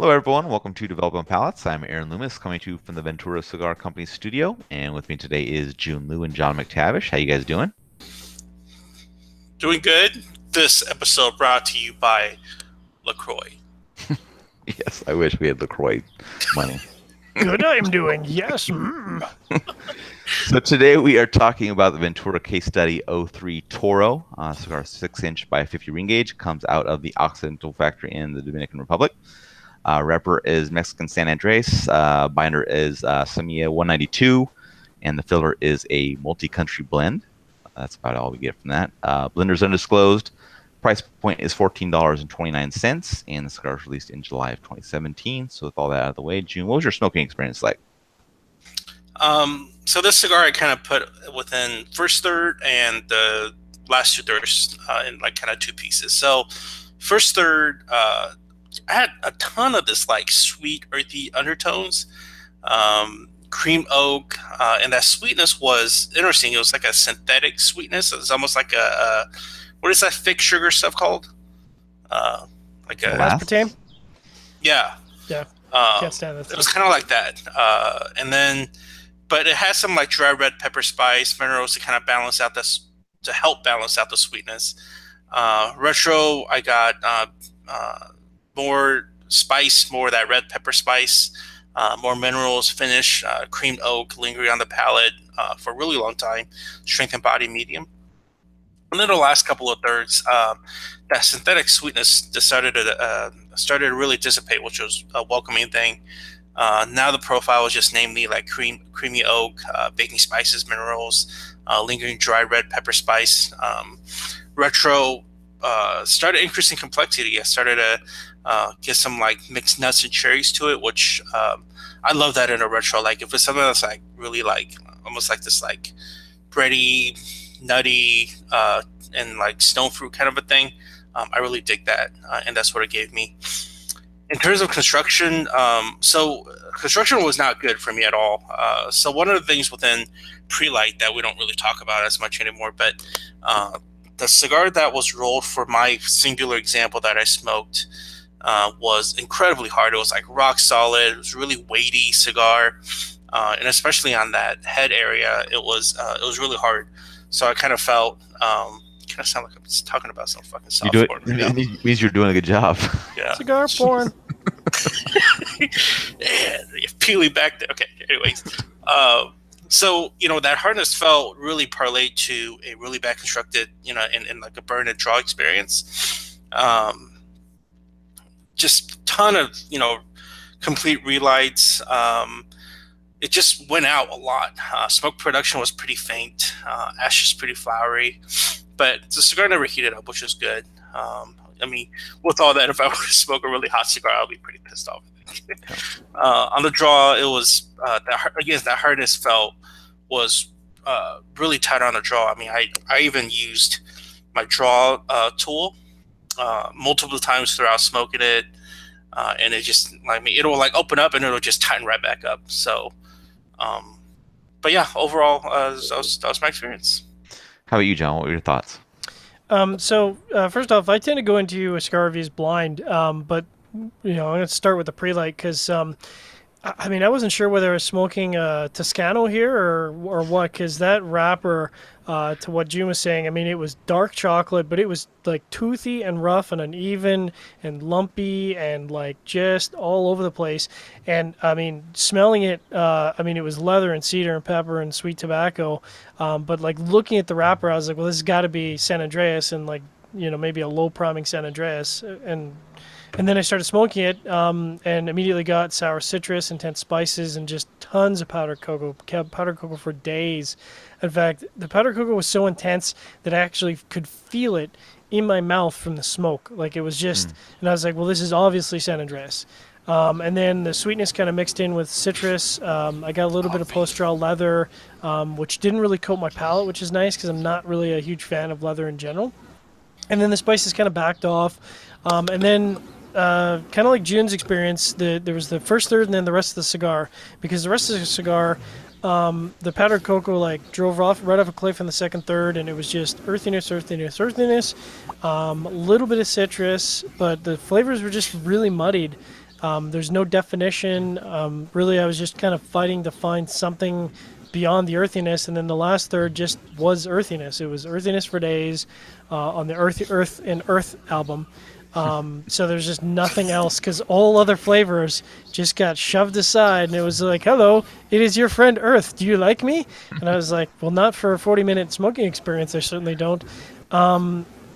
Hello, everyone. Welcome to Develop on Palates. I'm Aaron Loomis, coming to you from the Ventura Cigar Company studio, and with me today is Jiunn Liu and John McTavish. How you guys doing? Doing good. This episode brought to you by LaCroix. Yes, I wish we had LaCroix money. Good, I'm doing. Yes. So today we are talking about the Ventura Case Study 03 Toro cigar, 6-inch by 50 ring gauge. Comes out of the Occidental factory in the Dominican Republic. Wrapper is Mexican San Andres. Binder is Semilla 192, and the filler is a multi-country blend. That's about all we get from that. Blender's undisclosed. Price point is $14.29, and the cigar was released in July of 2017. So with all that out of the way, June, what was your smoking experience like? So this cigar I kind of put within first third and the last two thirds in like kind of two pieces. So first third, I had a ton of this like sweet earthy undertones, cream oak, and that sweetness was interesting. It was like a synthetic sweetness. It was almost like a what is that fake sugar stuff called? Like a aspartame. Yeah. Yeah. Can't stand that. It was kind of like that, and then, but it has some like dry red pepper spice minerals to kind of balance out this, to help balance out the sweetness. Retro, I got more spice, more of that red pepper spice, more minerals, finish, creamed oak, lingering on the palate for a really long time, strength and body medium. And then the last couple of thirds, that synthetic sweetness started to really dissipate, which was a welcoming thing. Now the profile is just namely like creamy oak, baking spices, minerals, lingering dry red pepper spice. Retro started increasing complexity. I started to get some like mixed nuts and cherries to it, which I love that in a retro. Like if it's something that's like really like almost like this like bready, nutty, and like stone fruit kind of a thing, I really dig that, and that's what it gave me. In terms of construction, so construction was not good for me at all. So one of the things within pre-light that we don't really talk about as much anymore, but the cigar that was rolled for my singular example that I smoked was incredibly hard. It was like rock solid. It was really weighty cigar, and especially on that head area, it was really hard. So I kind of felt, kind of sound like I'm just talking about some fucking soft porn. It means you're doing a good job. Yeah. Cigar porn. Yeah, peely back there. Okay. Anyways, so that hardness felt really parlayed to a really bad constructed, in like a burn and draw experience. Just ton of complete relights. It just went out a lot. Smoke production was pretty faint. Ashes pretty flowery, but the cigar never heated up, which was good. I mean, with all that, if I were to smoke a really hot cigar, I'll be pretty pissed off. On the draw, it was that hardness felt was really tight on the draw. I mean, I even used my draw tool multiple times throughout smoking it, and it just it'll like open up and it'll just tighten right back up. So, but yeah, overall, that was my experience. How about you, John? What were your thoughts? So first off, I tend to go into a cigar reviews blind, but I'm going to start with the pre-light because I mean, I wasn't sure whether I was smoking Toscano here or what, because that wrapper, to what June was saying, I mean, it was dark chocolate, but it was like toothy and rough and uneven and lumpy and like just all over the place. And I mean, smelling it, I mean, it was leather and cedar and pepper and sweet tobacco. But like looking at the wrapper, I was like, well, this has got to be San Andreas and like, maybe a low priming San Andreas. And then I started smoking it, and immediately got sour citrus, intense spices, and just tons of powdered cocoa. Kept powdered cocoa for days. In fact, the powdered cocoa was so intense that I actually could feel it in my mouth from the smoke. Like it was just, and I was like, well, this is obviously San Andreas. And then the sweetness kind of mixed in with citrus. I got a little bit of post-draw leather, which didn't really coat my palate, which is nice because I'm not really a huge fan of leather in general. And then the spices kind of backed off. And then kind of like June's experience, there was the first third and then the rest of the cigar, because the rest of the cigar, the powdered cocoa like drove off right off a cliff in the second third, and it was just earthiness, a little bit of citrus, but the flavors were just really muddied. There's no definition. Really, I was just kind of fighting to find something beyond the earthiness, and then the last third just was earthiness. It was earthiness for days on the Earth and Earth album. So there's just nothing else because all other flavors just got shoved aside, and it was like, "Hello, it is your friend Earth. Do you like me?" And I was like, "Well, not for a 40-minute smoking experience. I certainly don't."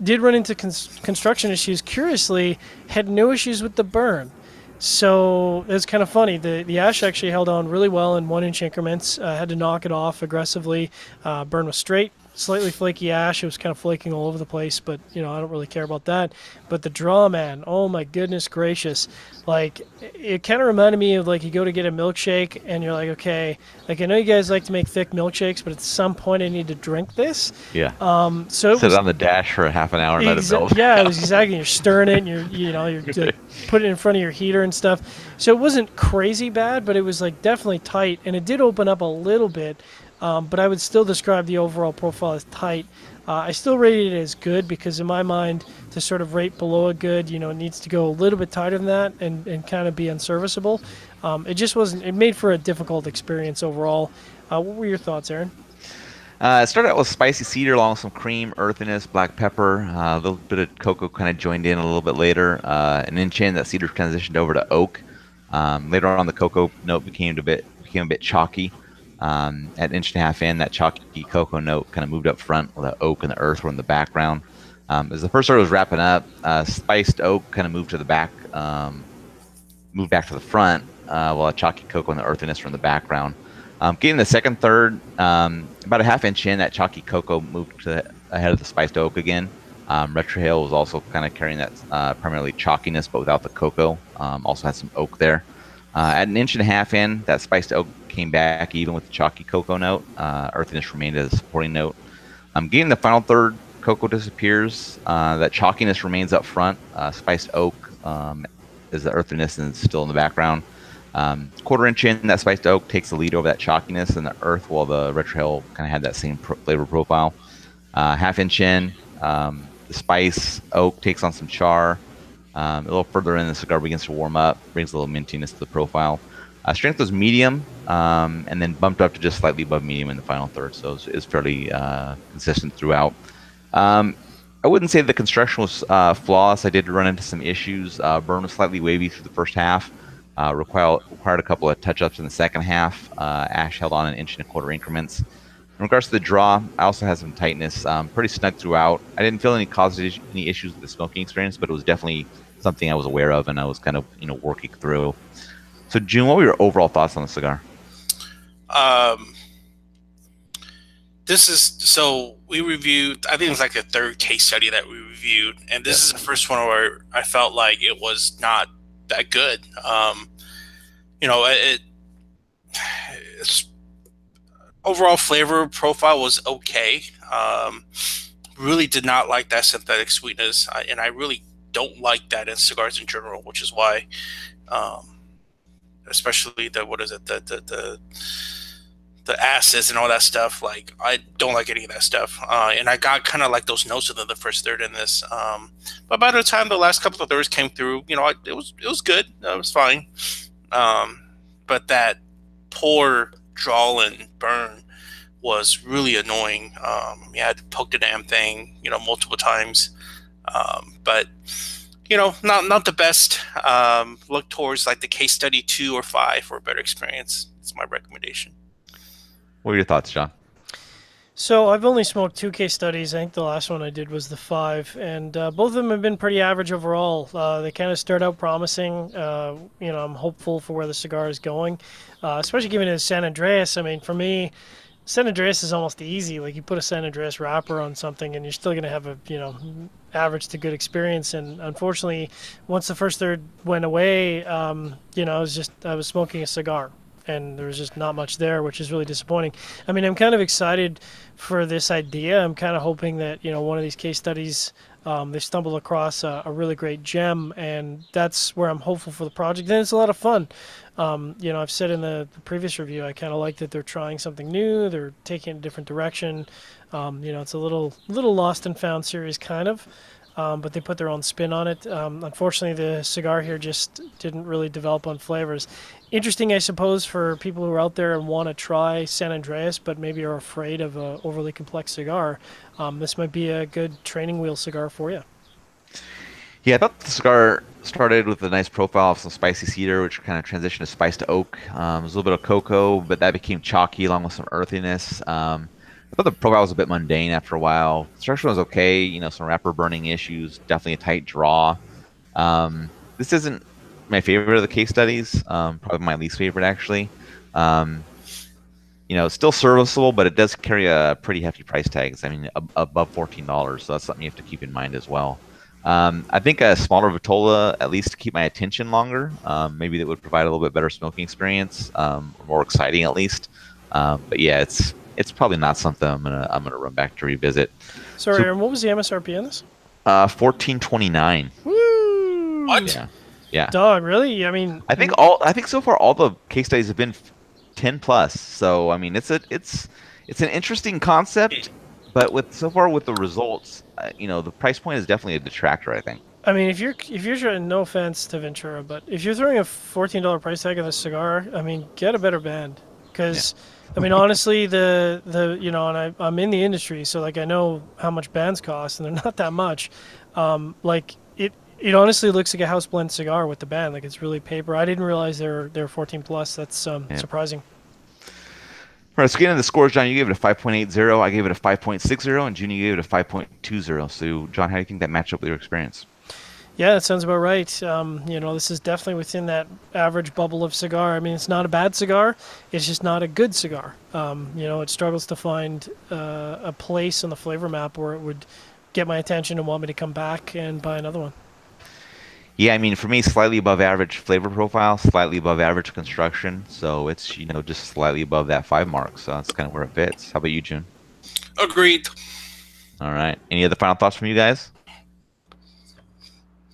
Did run into construction issues. Curiously, had no issues with the burn. So it's kind of funny. The ash actually held on really well in 1-inch increments. I had to knock it off aggressively. Burn was straight, slightly flaky ash. It was kind of flaking all over the place, but I don't really care about that. But the draw, man, oh my goodness gracious! Like it kind of reminded me of like you go to get a milkshake and you're like, okay, like I know you guys like to make thick milkshakes, but at some point I need to drink this. Yeah. So it Sit was on the dash for a half an hour and let it build. yeah, it was exactly. You're stirring it, and you're like, put it in front of your heater and stuff. So it wasn't crazy bad, but it was like definitely tight, and it did open up a little bit. But I would still describe the overall profile as tight. I still rated it as good because in my mind, to sort of rate below a good, it needs to go a little bit tighter than that and kind of be unserviceable. It just wasn't. It made for a difficult experience overall. What were your thoughts, Aaron? It started out with spicy cedar along with some cream, earthiness, black pepper, a little bit of cocoa kind of joined in a little bit later. An inch in, that cedar transitioned over to oak. Later on, the cocoa note became a bit chalky. At an inch and a half in, that chalky cocoa note kind of moved up front, while the oak and the earth were in the background. As the first third was wrapping up, spiced oak kind of moved to the back, moved back to the front, while the chalky cocoa and the earthiness were in the background. Getting the second third, about a half inch in, that chalky cocoa moved ahead of the spiced oak again. Retrohale was also kind of carrying that primarily chalkiness, but without the cocoa. Also had some oak there. At an inch and a half in, that spiced oak came back even with the chalky cocoa note. Earthiness remained as a supporting note. Getting the final third, cocoa disappears. That chalkiness remains up front. Spiced oak is the earthiness and still in the background. Quarter inch in, that spiced oak takes the lead over that chalkiness, and the earth, while the retrohale kind of had that same flavor profile. Half inch in, the spice oak takes on some char. A little further in, the cigar begins to warm up, brings a little mintiness to the profile. Strength was medium, and then bumped up to just slightly above medium in the final third, so it's fairly consistent throughout. I wouldn't say the construction was flawless. I did run into some issues. Burn was slightly wavy through the first half. Required a couple of touch-ups in the second half. Ash held on in 1.25 inch increments. In regards to the draw, I also had some tightness, pretty snug throughout. I didn't feel any issues with the smoking experience, but it was definitely something I was aware of, and I was kind of working through. So, Jiunn, what were your overall thoughts on the cigar? We reviewed, I think it was like the third case study that we reviewed, and this is the first one where I felt like it was not that good. Its overall flavor profile was okay. Really did not like that synthetic sweetness, and I really don't like that in cigars in general, which is why, especially the acids and all that stuff. Like, I don't like any of that stuff, and I got kind of like those notes within the first third in this. But by the time the last couple of thirds came through, it was good. It was fine. But that poor drawl and burn was really annoying. I had to poke the damn thing, multiple times. But not the best. Look towards like the case study 2 or 5 for a better experience. It's my recommendation. What are your thoughts, John? So I've only smoked 2 case studies. I think the last one I did was the 5, and both of them have been pretty average overall. They kind of start out promising. I'm hopeful for where the cigar is going, especially given it is San Andreas. I mean, for me, San Andreas is almost easy. Like, you put a San Andreas wrapper on something, and you're still going to have a average to good experience. And unfortunately, once the first third went away, I was smoking a cigar, and there was just not much there, which is really disappointing. I mean, I'm kind of excited for this idea. I'm kind of hoping that, one of these case studies, they stumble across a really great gem, and that's where I'm hopeful for the project. And it's a lot of fun. I've said in the previous review, I kind of like that they're trying something new. They're taking it a different direction. It's a little lost and found series, kind of. but they put their own spin on it. Unfortunately, the cigar here just didn't really develop on flavors. Interesting, I suppose, for people who are out there and want to try San Andreas, but maybe are afraid of an overly complex cigar. This might be a good training wheel cigar for you. Yeah, I thought the cigar started with a nice profile of some spicy cedar, which kind of transitioned to spice to oak. There's a little bit of cocoa, but that became chalky along with some earthiness. I thought the profile was a bit mundane after a while. Structure was okay, some wrapper burning issues, definitely a tight draw. This isn't my favorite of the case studies, probably my least favorite actually. It's still serviceable, but it does carry a pretty hefty price tag. I mean, above $14, so that's something you have to keep in mind as well. I think a smaller Vitola, at least to keep my attention longer, maybe that would provide a little bit better smoking experience, more exciting at least. But yeah, it's probably not something I'm gonna run back to revisit. Sorry, Aaron, what was the MSRP on this? 1429. Woo! What? Yeah. Dog, really? I mean, I think so far all the case studies have been 10 plus. So I mean, it's an interesting concept, but with the results, the price point is definitely a detractor, I think. I mean, if you're trying, no offense to Ventura, but if you're throwing a $14 price tag on a cigar, I mean, get a better band. Because, I mean, honestly, and I'm in the industry, so like I know how much bands cost, and they're not that much. Like it honestly looks like a house blend cigar with the band. Like it's really paper. I didn't realize they're 14 plus. That's surprising. All right, so getting into the scores, John, you gave it a 5.80, I gave it a 5.60, and Jiunn, you gave it a 5.20. So, John, how do you think that matched up with your experience? Yeah, that sounds about right. This is definitely within that average bubble of cigar. I mean, it's not a bad cigar. It's just not a good cigar. It struggles to find a place on the flavor map where it would get my attention and want me to come back and buy another one. Yeah, I mean, for me, slightly above average flavor profile, slightly above average construction. So it's, just slightly above that 5 mark. So that's kind of where it fits. How about you, Jiunn? Agreed. All right. Any other final thoughts from you guys?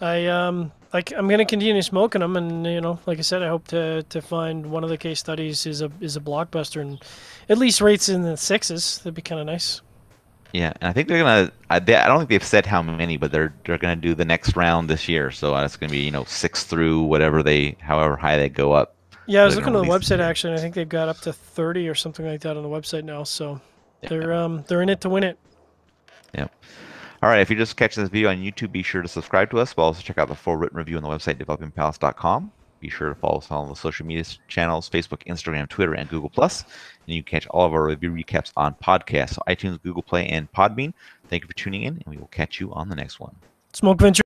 I'm gonna continue smoking them, and like I said, I hope to find one of the case studies is a blockbuster and at least rates in the 6s. That'd be kind of nice. Yeah, and I think they're gonna. I don't think they've said how many, but they're gonna do the next round this year. So it's gonna be 6 through however high they go up. Yeah, I was looking on the website actually, and I think they've got up to 30 or something like that on the website now. So they're in it to win it. Yeah. All right, if you're just catching this video on YouTube, be sure to subscribe to us, but also check out the full written review on the website, developingpalates.com. Be sure to follow us on all the social media channels, Facebook, Instagram, Twitter, and Google+. And you can catch all of our review recaps on podcasts, so iTunes, Google Play, and Podbean. Thank you for tuning in, and we will catch you on the next one. Smoke Venture.